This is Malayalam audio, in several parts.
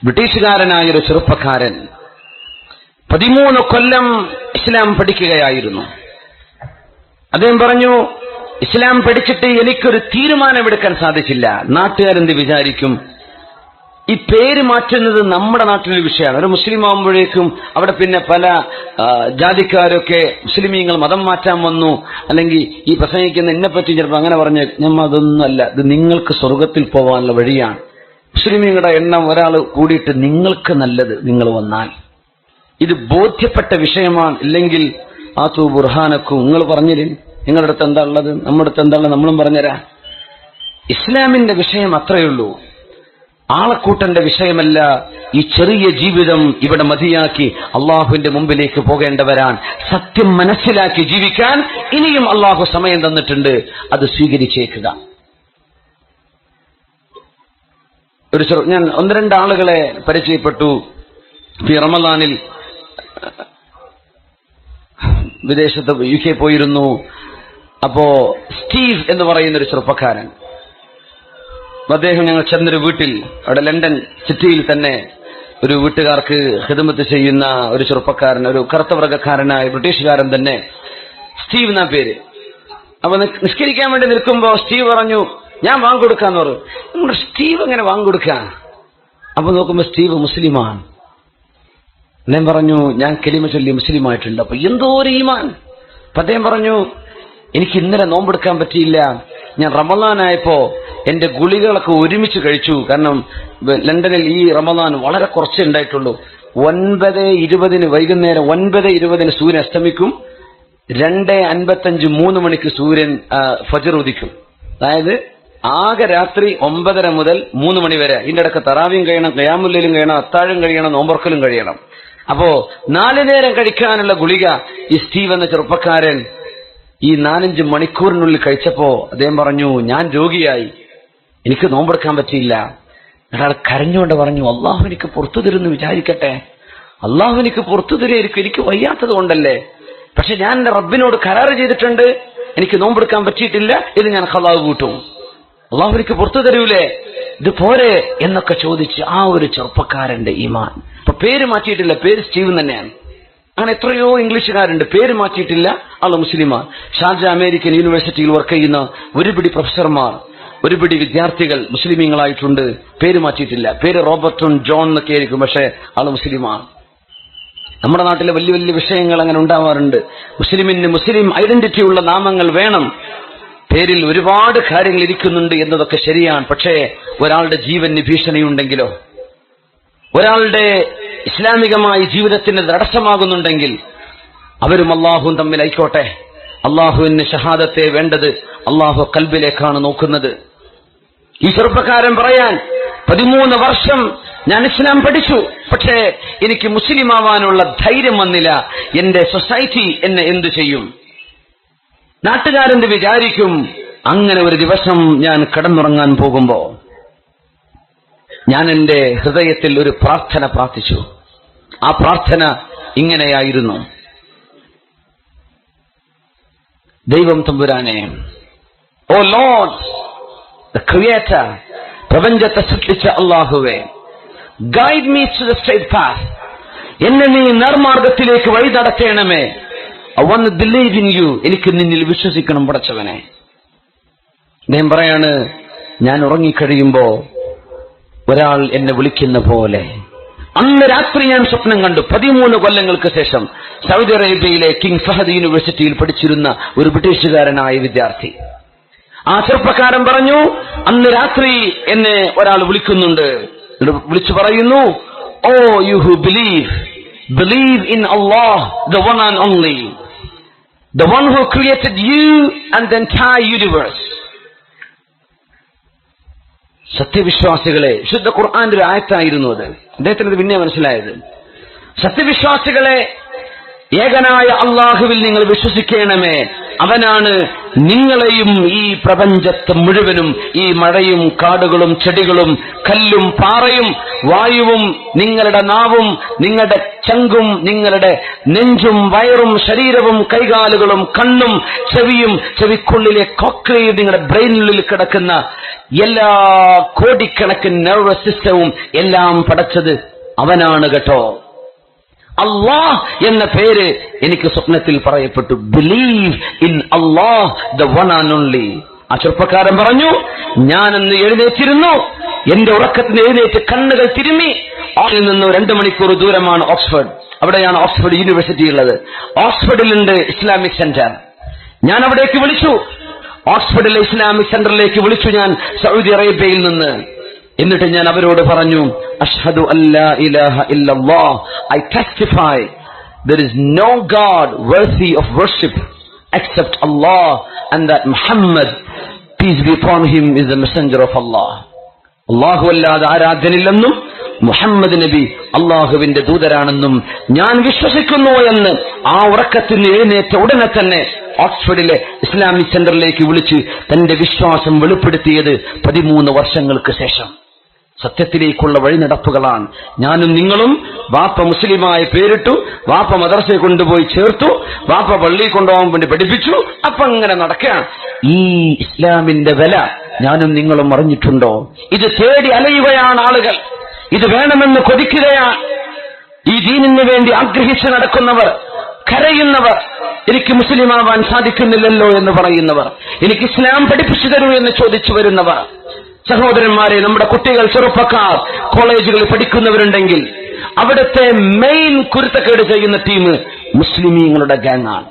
ബ്രിട്ടീഷുകാരനായൊരു ചെറുപ്പക്കാരൻ 13 കൊല്ലം ഇസ്ലാം പഠിക്കുകയായിരുന്നു. അദ്ദേഹം പറഞ്ഞു, ഇസ്ലാം പഠിച്ചിട്ട് എനിക്കൊരു തീരുമാനമെടുക്കാൻ സാധിച്ചില്ല. നാട്ടുകാരെന്ത് വിചാരിക്കും? ഈ പേര് മാറ്റുന്നത് നമ്മുടെ നാട്ടിലൊരു വിഷയമാണ്. ഒരു മുസ്ലിം ആകുമ്പോഴേക്കും അവിടെ പിന്നെ പല ജാതിക്കാരൊക്കെ മുസ്ലിമീങ്ങൾ മതം മാറ്റാൻ വന്നു, അല്ലെങ്കിൽ ഈ പ്രസംഗിക്കുന്ന എന്നെപ്പറ്റി ചിലപ്പോൾ അങ്ങനെ പറഞ്ഞ് നമ്മൾ അതൊന്നുമല്ല, ഇത് നിങ്ങൾക്ക് സ്വർഗത്തിൽ പോകാനുള്ള വഴിയാണ്. മുസ്ലിമീങ്ങളുടെ എണ്ണം ഒരാൾ കൂടിയിട്ട് നിങ്ങൾക്ക് നല്ലത് നിങ്ങൾ വന്നാൽ. ഇത് ബോധ്യപ്പെട്ട വിഷയമാണ്. ഇല്ലെങ്കിൽ ആ തൂ ബുർഹാനക്കും നിങ്ങൾ പറഞ്ഞില്ലേ നിങ്ങളുടെ അടുത്ത് എന്താ ഉള്ളത്, നമ്മുടെ അടുത്ത് എന്താ ഉള്ളത്, നമ്മളും പറഞ്ഞുതരാ. ഇസ്ലാമിന്റെ വിഷയം അത്രയുള്ളൂ, ആളക്കൂട്ടന്റെ വിഷയമല്ല. ഈ ചെറിയ ജീവിതം ഇവിടെ മതിയാക്കി അള്ളാഹുവിന്റെ മുമ്പിലേക്ക് പോകേണ്ടവരാൻ. സത്യം മനസ്സിലാക്കി ജീവിക്കാൻ ഇനിയും അള്ളാഹു സമയം തന്നിട്ടുണ്ട്, അത് സ്വീകരിച്ചേക്കുക. ഞാൻ 1-2 ആളുകളെ പരിചയപ്പെട്ടു. ഈ റമദാനിൽ വിദേശത്ത് UK പോയിരുന്നു. അപ്പോ സ്റ്റീവ് എന്ന് പറയുന്ന ഒരു ചെറുപ്പക്കാരൻ, അദ്ദേഹം ഞങ്ങൾ ചെന്നൊരു വീട്ടിൽ, അവിടെ ലണ്ടൻ സിറ്റിയിൽ തന്നെ ഒരു വീട്ടുകാർക്ക് ഖിദ്മത്ത് ചെയ്യുന്ന ഒരു ചെറുപ്പക്കാരൻ, ഒരു കറുത്തവർഗക്കാരനായ ബ്രിട്ടീഷുകാരൻ തന്നെ, സ്റ്റീവ് എന്നാ പേര്. അപ്പൊ നിസ്കരിക്കാൻ വേണ്ടി നിൽക്കുമ്പോ സ്റ്റീവ് പറഞ്ഞു, ഞാൻ വാങ്ങിക്കൊടുക്കാന്ന് പറഞ്ഞു. നമ്മുടെ സ്റ്റീവ് എങ്ങനെ വാങ്ങിക്കൊടുക്കാൻ? അപ്പൊ നോക്കുമ്പോ സ്റ്റീവ് മുസ്ലിമാണ്. ഞാൻ പറഞ്ഞു, ഞാൻ കലിമ ചൊല്ലി മുസ്ലിമായിട്ടുണ്ട്. അപ്പൊ എന്തോ ഒരു ഈമാൻ. അപ്പൊ അദ്ദേഹം പറഞ്ഞു, എനിക്ക് ഇന്നലെ നോമ്പെടുക്കാൻ പറ്റിയില്ല, ഞാൻ റമദാനായപ്പോ എന്റെ ഗുളികളൊക്കെ ഒരുമിച്ച് കഴിച്ചു. കാരണം ലണ്ടനിൽ ഈ റമദാൻ വളരെ കുറച്ചേ ഉണ്ടായിട്ടുള്ളൂ. 9:20 വൈകുന്നേരം 9:20 സൂര്യൻ അസ്തമിക്കും, 2:55 3 മണിക്ക് സൂര്യൻ ഫജ്ർ ഉദിക്കും. അതായത് ആകെ രാത്രി 9:30 മുതൽ 3 മണി വരെ. ഇതിന്റെ ഇടയ്ക്ക് തറാവിയും കഴിയണം, ഖിയാമുൽ ലൈലും കഴിയണം, അത്താഴം കഴിയണം, നോമ്പൊർക്കലും കഴിയണം. അപ്പോ 4 നേരം കഴിക്കാനുള്ള ഗുളിക ഈ സ്റ്റീവ് എന്ന ചെറുപ്പക്കാരൻ ഈ 4-5 മണിക്കൂറിനുള്ളിൽ കഴിച്ചപ്പോ അദ്ദേഹം പറഞ്ഞു, ഞാൻ രോഗിയായി, എനിക്ക് നോമ്പെടുക്കാൻ പറ്റിയില്ല. ഒരാൾ കരഞ്ഞുകൊണ്ട് പറഞ്ഞു, അള്ളാഹു എനിക്ക് പുറത്തു തരുമെന്ന് വിചാരിക്കട്ടെ, അള്ളാഹു എനിക്ക് പുറത്തു തരുമായിരിക്കും, എനിക്ക് വയ്യാത്തത് കൊണ്ടല്ലേ, പക്ഷെ ഞാൻ എന്റെ റബ്ബിനോട് കരാറ് ചെയ്തിട്ടുണ്ട്, എനിക്ക് നോമ്പെടുക്കാൻ പറ്റിയിട്ടില്ല, ഇത് ഞാൻ ഖളാ കൂട്ടും, അള്ളാഹു എനിക്ക് പുറത്തു തരൂലേ, ഇത് പോരെ എന്നൊക്കെ ചോദിച്ച് ആ ഒരു ചെറുപ്പക്കാരന്റെ ഈമാൻ. ഇപ്പൊ പേര് മാറ്റിയിട്ടില്ല, പേര് സ്റ്റീവൻ തന്നെയാണ്. അങ്ങനെ എത്രയോ ഇംഗ്ലീഷുകാരുണ്ട്, പേര് മാറ്റിയിട്ടില്ല, ആള് മുസ്ലിമാണ്. ഷാർജ അമേരിക്കൻ യൂണിവേഴ്സിറ്റിയിൽ വർക്ക് ചെയ്യുന്ന ഒരുപിടി പ്രൊഫസർമാർ, ഒരുപിടി വിദ്യാർത്ഥികൾ മുസ്ലിമീങ്ങളായിട്ടുണ്ട്, പേര് മാറ്റിയിട്ടില്ല. പേര് റോബർട്ടും ജോൺ എന്നൊക്കെ ആയിരിക്കും, പക്ഷെ ആള് മുസ്ലിമാണ്. നമ്മുടെ നാട്ടിലെ വലിയ വലിയ വിഷയങ്ങൾ അങ്ങനെ ഉണ്ടാവാറുണ്ട്. മുസ്ലിമിന് മുസ്ലിം ഐഡന്റിറ്റി ഉള്ള നാമങ്ങൾ വേണം. പേരിൽ ഒരുപാട് കാര്യങ്ങൾ ഇരിക്കുന്നുണ്ട് എന്നതൊക്കെ ശരിയാണ്. പക്ഷേ ഒരാളുടെ ജീവന് ഭീഷണിയുണ്ടെങ്കിലോ, ഒരാളുടെ ഇസ്ലാമികമായ ജീവിതത്തിന് തടസ്സമാകുന്നുണ്ടെങ്കിൽ അവരും അള്ളാഹുവും തമ്മിൽ ആയിക്കോട്ടെ. അള്ളാഹുവിന് ഷഹാദത്തെ വേണ്ടത്, അള്ളാഹു കൽബിലേക്കാണ് നോക്കുന്നത്. ഈ ചെറുപ്പക്കാരൻ പറയാൻ, 13 വർഷം ഞാൻ ഇസ്ലാം പഠിച്ചു, പക്ഷേ എനിക്ക് മുസ്ലിം ആവാനുള്ള ധൈര്യം വന്നില്ല. എന്റെ സൊസൈറ്റി എന്നെ എന്തു ചെയ്യും, നാട്ടുകാരെന്ത് വിചാരിക്കും? അങ്ങനെ ഒരു ദിവസം ഞാൻ കിടന്നുറങ്ങാൻ പോകുമ്പോ ഞാൻ എന്റെ ഹൃദയത്തിൽ ഒരു പ്രാർത്ഥന പ്രാർത്ഥിച്ചു. ആ പ്രാർത്ഥന ഇങ്ങനെയായിരുന്നു: ദൈവം തമ്പുരാനെ, ഓ ലോർഡ് ദ ക്രിയേറ്റർ, പ്രപഞ്ചത്തെ സൃഷ്ടിച്ച അല്ലാഹുവേ, guide me to the straight path, എന്നെ നീ നേർമാർഗത്തിലേക്ക് വഴി നടത്തേണമേ. I want to believe in you, എനിക്ക് നിന്നിൽ വിശ്വസിക്കണം പടച്ചവനെ. ഞാൻ പറയാണ്, ഞാൻ ഉറങ്ങിക്കഴിയുമ്പോ ഒരാൾ എന്നെ വിളിക്കുന്ന പോലെ അന്ന് രാത്രി ഞാൻ സ്വപ്നം കണ്ടു. 13 കൊല്ലങ്ങൾക്ക് ശേഷം സൗദി അറേബ്യയിലെ കിങ് ഫഹദ് യൂണിവേഴ്സിറ്റിയിൽ പഠിച്ചിരുന്ന ഒരു ബ്രിട്ടീഷുകാരനായ വിദ്യാർത്ഥി. ആ ചെറുപ്പക്കാരൻ പറഞ്ഞു, അന്ന് രാത്രി എന്നെ ഒരാൾ വിളിക്കുന്നുണ്ട്, വിളിച്ചു പറയുന്നു, oh you who believe in Allah, the one and only, the one who created you and the entire universe. സത്യവിശ്വാസികളെ, ശുദ്ധ ഖുർആന്റെ ഒരു ആയത്തായിരുന്നു അത്. അദ്ദേഹത്തിന് ഇത് പിന്നെ മനസ്സിലായത്. സത്യവിശ്വാസികളെ, ഏകനായ അള്ളാഹുവിൽ നിങ്ങൾ വിശ്വസിക്കണമേ, അവനാണ് നിങ്ങളെയും ഈ പ്രപഞ്ചത്തെ മുഴുവനും, ഈ മഴയും കാടുകളും ചെടികളും കല്ലും പാറയും വായുവും നിങ്ങളുടെ നാവും നിങ്ങളുടെ ചങ്കും നിങ്ങളുടെ നെഞ്ചും വയറും ശരീരവും കൈകാലുകളും കണ്ണും ചെവിയും ചെവിക്കുള്ളിലെ കോക്ലിയും നിങ്ങളുടെ ബ്രെയിനുള്ളിൽ കിടക്കുന്ന എല്ലാ കോടിക്കണക്കിന് നെർവസ് സിസ്റ്റവും എല്ലാം പടച്ചത് അവനാണ് കേട്ടോ. അല്ലാഹ് എന്ന പേര് എനിക്ക് സ്വപ്നത്തിൽ പറയപ്പെട്ടു. Believe in Allah the one and only. ആ ചെറുപ്പക്കാരൻ പറഞ്ഞു, ഞാനന്ന് എഴുന്നേറ്റിരുന്നു, എന്റെ ഉറക്കത്തിന് എഴുന്നേറ്റ് കണ്ണുകൾ തിരുമ്മി. അതിൽ നിന്ന് 2 മണിക്കൂർ ദൂരമാണ് ഓക്സ്ഫോർഡ്. അവിടെയാണ് ഓക്സ്ഫോർഡ് യൂണിവേഴ്സിറ്റി ഉള്ളത്. ഓക്സ്ഫോർഡിലുണ്ട് ഇസ്ലാമിക് സെന്റർ. ഞാൻ അവിടേക്ക് വിളിച്ചു, ഓക്സ്ഫോർഡിലെ ഇസ്ലാമിക് സെന്ററിലേക്ക് വിളിച്ചു ഞാൻ സൗദി അറേബ്യയിൽ നിന്ന്. എന്നിട്ട് ഞാൻ അവരോട് പറഞ്ഞു, അഷ്ഹദു അല്ലാ ഇലാഹ ഇല്ലല്ലാഹ്, I testify there is no God worthy of worship except Allah and that Muhammad, peace be upon him, is the messenger of Allah. അല്ലാഹു അല്ലാതെ ആരാധ്യനില്ലെന്നും മുഹമ്മദ് നബി അള്ളാഹുവിന്റെ ദൂതരാണെന്നും ഞാൻ വിശ്വസിക്കുന്നു എന്ന് ആ ഉറക്കത്തിന് എഴുന്നേറ്റ ഉടനെ തന്നെ ഓക്സ്ഫോർഡിലെ ഇസ്ലാമിക് സെന്ററിലേക്ക് വിളിച്ച് തന്റെ വിശ്വാസം വെളിപ്പെടുത്തിയത് 13 വർഷങ്ങൾക്ക് ശേഷം. സത്യത്തിലേക്കുള്ള വഴിനടപ്പുകളാണ്. ഞാനും നിങ്ങളും. വാപ്പ മുസ്ലിമായി പേരിട്ടു, വാപ്പ മദ്രസയെ കൊണ്ടുപോയി ചേർത്തു, വാപ്പ പള്ളിയിൽ കൊണ്ടുപോകാൻ വേണ്ടി പഠിപ്പിച്ചു. അപ്പൊ അങ്ങനെ നടക്കുകയാണ്. ഈ ഇസ്ലാമിന്റെ വില ഞാനും നിങ്ങളും അറിഞ്ഞിട്ടുണ്ടോ? ഇത് തേടി അലയുകയാണ് ആളുകൾ, ഇത് വേണമെന്ന് കൊതിക്കുകയാണ്. ഈ ദീനിന് വേണ്ടി ആഗ്രഹിച്ച് നടക്കുന്നവർ, കരയുന്നവർ, എനിക്ക് മുസ്ലിമാവാൻ സാധിക്കുന്നില്ലല്ലോ എന്ന് പറയുന്നവർ, എനിക്ക് ഇസ്ലാം പഠിപ്പിച്ചു തരൂ എന്ന് ചോദിച്ചു വരുന്നവർ. സഹോദരന്മാരെ, നമ്മുടെ കുട്ടികൾ, ചെറുപ്പക്കാർ കോളേജുകളിൽ പഠിക്കുന്നവരുണ്ടെങ്കിൽ അവിടുത്തെ മെയിൻ കുരുത്തക്കേട് ചെയ്യുന്ന ടീം മുസ്ലിമീങ്ങളുടെ ഗാങ്ങാണ്.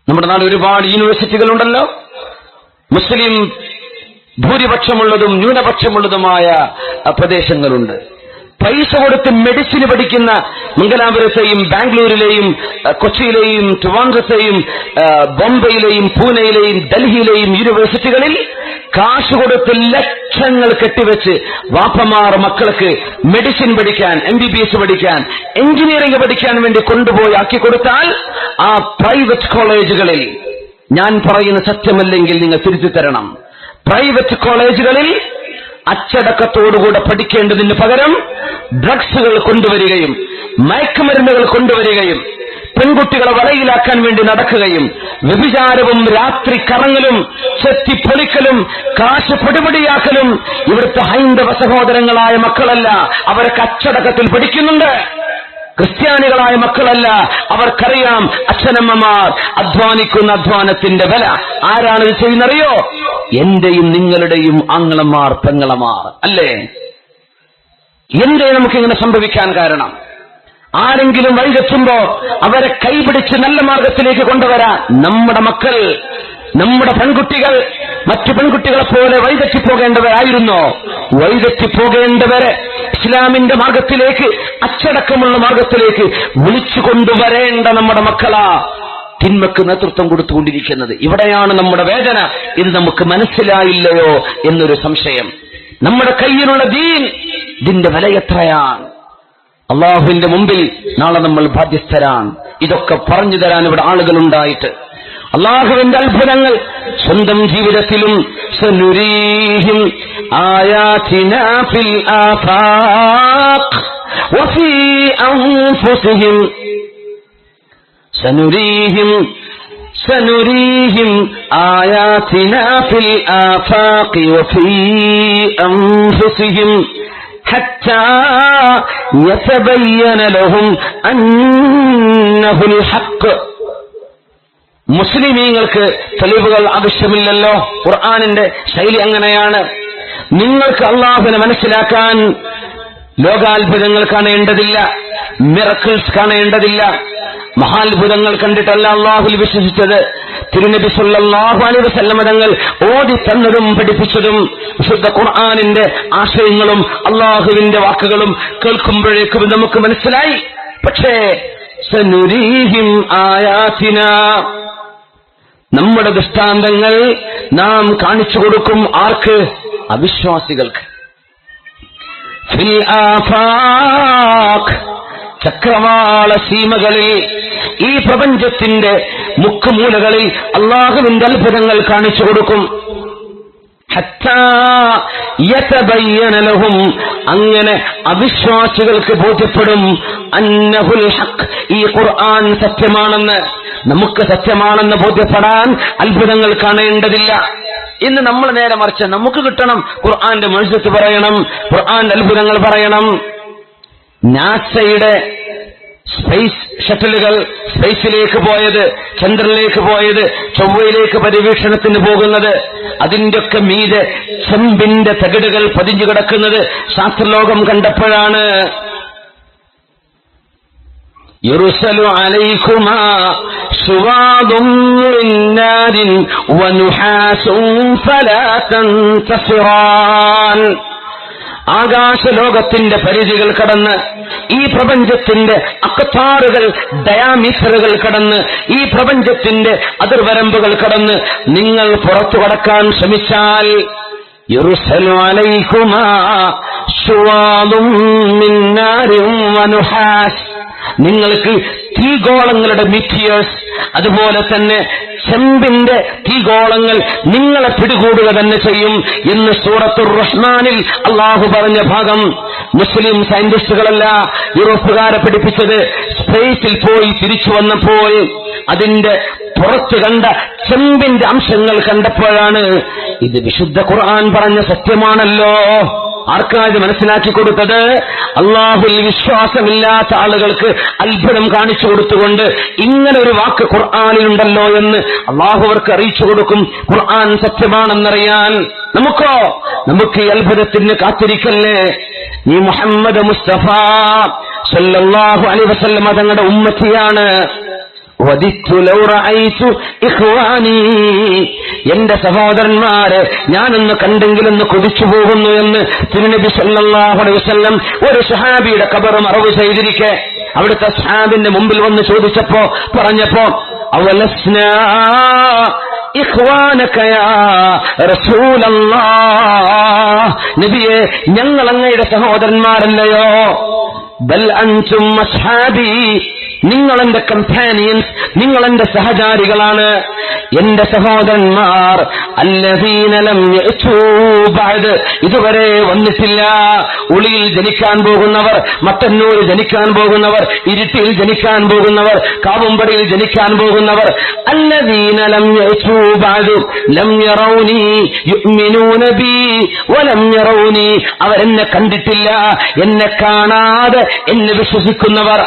നമ്മുടെ നാട് ഒരുപാട് യൂണിവേഴ്സിറ്റികളുണ്ടല്ലോ. മുസ്ലിം ഭൂരിപക്ഷമുള്ളതും ന്യൂനപക്ഷമുള്ളതുമായ പ്രദേശങ്ങളുണ്ട്. പൈസ കൊടുത്ത് മെഡിസിന് പഠിക്കുന്ന മംഗലാപുരത്തെയും ബാംഗ്ലൂരിലെയും കൊച്ചിയിലെയും ട്രിവാൻഡ്രത്തെയും ബോംബെയിലെയും പൂനെയിലെയും ഡൽഹിയിലെയും യൂണിവേഴ്സിറ്റികളിൽ കാശ് കൊടുത്ത് ലക്ഷങ്ങൾ കെട്ടിവെച്ച് വാപ്പമാർ മക്കൾക്ക് മെഡിസിൻ പഠിക്കാൻ, MBBS പഠിക്കാൻ, എഞ്ചിനീയറിംഗ് പഠിക്കാൻ വേണ്ടി കൊണ്ടുപോയി ആക്കി കൊടുത്താൽ ആ പ്രൈവറ്റ് കോളേജുകളിൽ, ഞാൻ പറയുന്ന സത്യമല്ലെങ്കിൽ നിങ്ങൾ തിരുത്തി തരണം, പ്രൈവറ്റ് കോളേജുകളിൽ അച്ചടക്കത്തോടുകൂടെ പഠിക്കേണ്ടതിന് പകരം ഡ്രഗ്സുകൾ കൊണ്ടുവരികയും മയക്കുമരുന്നുകൾ കൊണ്ടുവരികയും പെൺകുട്ടികളെ വലയിലാക്കാൻ വേണ്ടി നടക്കുകയും വ്യഭിചാരവും രാത്രി കറങ്ങലും ചെത്തിപ്പൊളിക്കലും കാശ് പൊടിപൊടിയാക്കലും ഇവിടുത്തെ ഹൈന്ദവ സഹോദരങ്ങളായ മക്കളല്ല, അവരൊക്കെ അച്ചടക്കത്തിൽ പഠിക്കുന്നുണ്ട്. ക്രിസ്ത്യാനികളായ മക്കളല്ല, അവർക്കറിയാം അച്ഛനമ്മമാർ അധ്വാനിക്കുന്ന അധ്വാനത്തിന്റെ വില. ആരാണ് ഇത് ചെയ്യുന്നറിയോ? എന്റെയും നിങ്ങളുടെയും ആങ്ങളമാർ, പെങ്ങളമാർ അല്ലേ? എന്തേ നമുക്കിങ്ങനെ സംഭവിക്കാൻ കാരണം? ആരെങ്കിലും വഴിതെറ്റുമ്പോ അവരെ കൈപിടിച്ച് നല്ല മാർഗത്തിലേക്ക് കൊണ്ടുവരാൻ നമ്മുടെ മക്കൾ, നമ്മുടെ പെൺകുട്ടികൾ മറ്റു പെൺകുട്ടികളെ പോലെ വഴിതെറ്റിപ്പോകേണ്ടവരായിരുന്നോ? വഴിതെറ്റിപ്പോകേണ്ടവരെ ഇസ്ലാമിന്റെ മാർഗത്തിലേക്ക്, അച്ചടക്കമുള്ള മാർഗത്തിലേക്ക് വിളിച്ചു കൊണ്ടുവരേണ്ട നമ്മുടെ മക്കളാ തിന്മക്ക് നേതൃത്വം കൊടുത്തുകൊണ്ടിരിക്കുന്നത്. ഇവിടെയാണ് നമ്മുടെ വേദന. ഇത് നമുക്ക് മനസ്സിലായില്ലയോ എന്നൊരു സംശയം. നമ്മുടെ കയ്യിലുള്ള ദീൻ, ഇതിന്റെ വില എത്രയാണ്? അള്ളാഹുവിന്റെ മുമ്പിൽ നാളെ നമ്മൾ ബാധ്യസ്ഥരാണ്. ഇതൊക്കെ പറഞ്ഞു തരാൻ ഇവിടെ ആളുകളുണ്ടായിട്ട് അള്ളാഹുവിന്റെ അത്ഭുതങ്ങൾ സ്വന്തം ജീവിതത്തിലും സനുരീഹിം ആയാതിനാ ഫിൽ ആഫാഖ് വഫീ അൻഫുസിഹിം സനുരീഹിം ആയാതിനാ ഫിൽ ആഫാഖ് വഫീ അൻഫുസിഹിം ഹത്താ യതബയ്യന ലഹും അന്നഹുൽ ഹഖ്. മുസ്ലിമീങ്ങൾക്ക് തെളിവുകൾ ആവശ്യമില്ലല്ലോ. ഖുർആനിന്റെ ശൈലി അങ്ങനെയാണ്. നിങ്ങൾക്ക് അള്ളാഹുവിനെ മനസ്സിലാക്കാൻ ലോകാത്ഭുതങ്ങൾ കാണേണ്ടതില്ല, മിറക്കിൾസ് കാണേണ്ടതില്ല. മഹാത്ഭുതങ്ങൾ കണ്ടിട്ടല്ല അള്ളാഹുൽ വിശ്വസിച്ചത്. തിരുനബി സല്ലല്ലാഹു അലൈഹി വസല്ലം തങ്ങൾ ഓതി തന്നതും പഠിപ്പിച്ചതും വിശുദ്ധ ഖുർആനിന്റെ ആശയങ്ങളും അള്ളാഹുവിന്റെ വാക്കുകളും കേൾക്കുമ്പോഴേക്കും നമുക്ക് മനസ്സിലായി. പക്ഷേ സനുരീഹിം ആയാതിനാ, നമ്മുടെ ദൃഷ്ടാന്തങ്ങൾ നാം കാണിച്ചു കൊടുക്കും. ആർക്ക്? അവിശ്വാസികൾക്ക്. ഫിൽ ആഫാഖ്, ചക്രവാള സീമകളിൽ, ഈ പ്രപഞ്ചത്തിന്റെ മുക്കുമൂലകളിൽ അള്ളാഹുവിന്റെ അത്ഭുതങ്ങൾ കാണിച്ചു കൊടുക്കും. അങ്ങനെ അവിശ്വാസികൾക്ക് ബോധ്യപ്പെടും അന്നഹുൽ ഹഖ്, ഈ ഖുർആൻ സത്യമാണെന്ന്. നമുക്ക് സത്യമാണെന്ന് ബോധ്യപ്പെടാൻ അത്ഭുതങ്ങൾ കാണേണ്ടതില്ല. ഇന്ന് നമ്മൾ നേരെ മറിച്ച് നമുക്ക് കിട്ടണം ഖുർആന്റെ മുഅ്ജിസത്ത് പറയണം, ഖുർആന്റെ അത്ഭുതങ്ങൾ പറയണം. നാസയുടെ സ്പേസ് ഷട്ടലുകൾ സ്പേസിലേക്ക് പോയത്, ചന്ദ്രനിലേക്ക് പോയത്, ചൊവ്വയിലേക്ക് പര്യവേഷണത്തിന് പോകുന്നത്, അതിന്റെയൊക്കെ മീതെ ചെമ്പിന്റെ തകിടുകൾ പതിഞ്ഞു കിടക്കുന്നത് ശാസ്ത്രലോകം കണ്ടപ്പോഴാണ്. യുർസലു അലൈകുമാ ശുവാദും മിൻ നാരിൻ വനുഹാസും ഫലാ തൻതസിറാൻ. ആകാശലോകത്തിന്റെ പരിധികൾ കടന്ന്, ഈ പ്രപഞ്ചത്തിന്റെ അക്താറുകൾ ഡയാമീറ്ററുകൾ കടന്ന്, ഈ പ്രപഞ്ചത്തിന്റെ അതിർവരമ്പുകൾ കടന്ന് നിങ്ങൾ പുറത്തു കടക്കാൻ ശ്രമിച്ചാൽ യുർസലു അലൈകുമാ ശുവാദും മിൻ നാരിൻ വനുഹാസ്, നിങ്ങൾക്ക് തീഗോളങ്ങളുടെ മീറ്റിയേഴ്സ്, അതുപോലെ തന്നെ ചെമ്പിന്റെ തീഗോളങ്ങൾ നിങ്ങളെ പിടികൂടുക തന്നെ ചെയ്യും എന്ന് സൂറത്തുർ റഹ്മാനിൽ അള്ളാഹു പറഞ്ഞ ഭാഗം. മുസ്ലിം സയന്റിസ്റ്റുകളല്ല യൂറോപ്പുകാരെ പഠിപ്പിച്ചത്. സ്പേസിൽ പോയി തിരിച്ചു വന്നപ്പോൾ അതിന്റെ പുറത്തു കണ്ട ചെമ്പിന്റെ അംശങ്ങൾ കണ്ടപ്പോഴാണ് ഇത് വിശുദ്ധ ഖുർആൻ പറഞ്ഞ സത്യമാണല്ലോ. ആർക്കാത് മനസ്സിലാക്കി കൊടുത്തത്? അള്ളാഹുൽ വിശ്വാസമില്ലാത്ത ആളുകൾക്ക് അത്ഭുതം കാണിച്ചു കൊടുത്തുകൊണ്ട് ഇങ്ങനെ ഒരു വാക്ക് ഖുർആനിലുണ്ടല്ലോ എന്ന് അള്ളാഹു അവർക്ക് അറിയിച്ചു കൊടുക്കും. ഖുർആൻ സത്യമാണെന്നറിയാൻ നമുക്കോ? നമുക്ക് ഈ അത്ഭുതത്തിന് കാത്തിരിക്കല്ലേ. നീ മുഹമ്മദ് മുസ്തഫ സല്ലല്ലാഹു അലൈഹി വസല്ലം തങ്ങളുടെ ഉമ്മത്തിയാണ്. എന്റെ സഹോദരന്മാരെ ഞാനൊന്ന് കണ്ടെങ്കിലൊന്ന് കൊതിച്ചു പോകുന്നു എന്ന് തിരുനബി സല്ലല്ലാഹു അലൈഹി വസല്ലം ഒരു സ്വഹാബിയുടെ ഖബർ മറവ് ചെയ്തിരിക്കെ അവിടുത്തെ സ്വഹാബിന്റെ മുമ്പിൽ വന്ന് ചോദിച്ചപ്പോ പറഞ്ഞപ്പോ അവലസ്നാ ഇഖ്വാനക യാ റസൂലല്ലാഹ്, നബിയെ ഞങ്ങൾ അങ്ങയുടെ സഹോദരന്മാരല്ലയോ? ബൽ അൻതും അസ്ഹാബി, നിങ്ങൾ എന്റെ കമ്പാനിയൻസ്, നിങ്ങൾ എന്റെ സഹചാരികളാണ്. എന്റെ സഹോദരന്മാർ അല്ലദീന ലം യഅ്തു ബഅദ്, ഇതുവരെ വന്നിട്ടില്ല. ഉളിയിൽ ജനിക്കാൻ പോകുന്നവർ, മട്ടന്നൂർ ജനിക്കാൻ പോകുന്നവർ, ഇരുട്ടിയിൽ ജനിക്കാൻ പോകുന്നവർ, കാവുമ്പടിയിൽ ജനിക്കാൻ പോകുന്നവർ. അല്ലദീന ലം യഅ്തു ബഅദ് ലം യറൗനി യുഅ്മിനൂന ബി വലം യറൗനി, അവരെന്നെ കണ്ടിട്ടില്ല, എന്നെ കാണാതെ എന്നെ വിശ്വസിക്കുന്നവർ.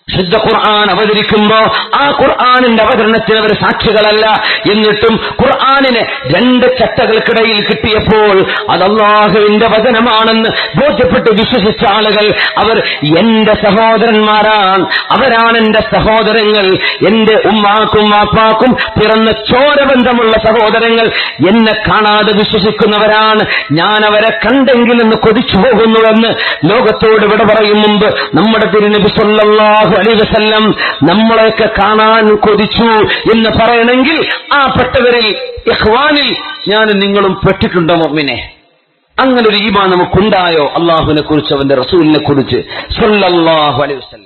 ശുദ്ധ ഖുർആൻ അവതരിക്കുമ്പോ ആ ഖുർആനിന്റെ അവതരണത്തിന് അവർ സാക്ഷികളല്ല. എന്നിട്ടും ഖുർആനിനെ രണ്ട് ചട്ടകൾക്കിടയിൽ കിട്ടിയപ്പോൾ അത് അല്ലാഹുവിന്റെ വചനമാണെന്ന് ബോധ്യപ്പെട്ട് വിശ്വസിച്ച ആളുകൾ അവർ എന്റെ സഹോദരന്മാരാണ്, അവരാണ് എന്റെ സഹോദരങ്ങൾ, എന്റെ ഉമ്മാക്കും വാപ്പാക്കും പിറന്ന ചോരബന്ധമുള്ള സഹോദരങ്ങൾ, എന്നെ കാണാതെ വിശ്വസിക്കുന്നവരാണ്, ഞാൻ അവരെ കണ്ടെങ്കിലെന്ന് കൊതിച്ചു പോകുന്നുവെന്ന് ലോകത്തോട് വിട പറയും മുമ്പ് നമ്മുടെ തിരുനബി സല്ലല്ലാഹു അലൈഹി വസല്ലം നമ്മളെയൊക്കെ കാണാൻ കൊതിച്ചു എന്ന് പറയണമെങ്കിൽ ആ പെട്ടവരിൽ ഇഖ്വാനിൽ ഞാൻ നിങ്ങളും പെട്ടിട്ടുണ്ടോ മുഅ്മിനെ? അങ്ങനെ ഒരു ഈമാൻ നമുക്കുണ്ടായോ? അള്ളാഹുവിനെ കുറിച്ച്, അവന്റെ റസൂലിനെ കുറിച്ച് സല്ലല്ലാഹു അലൈഹി വസല്ലം.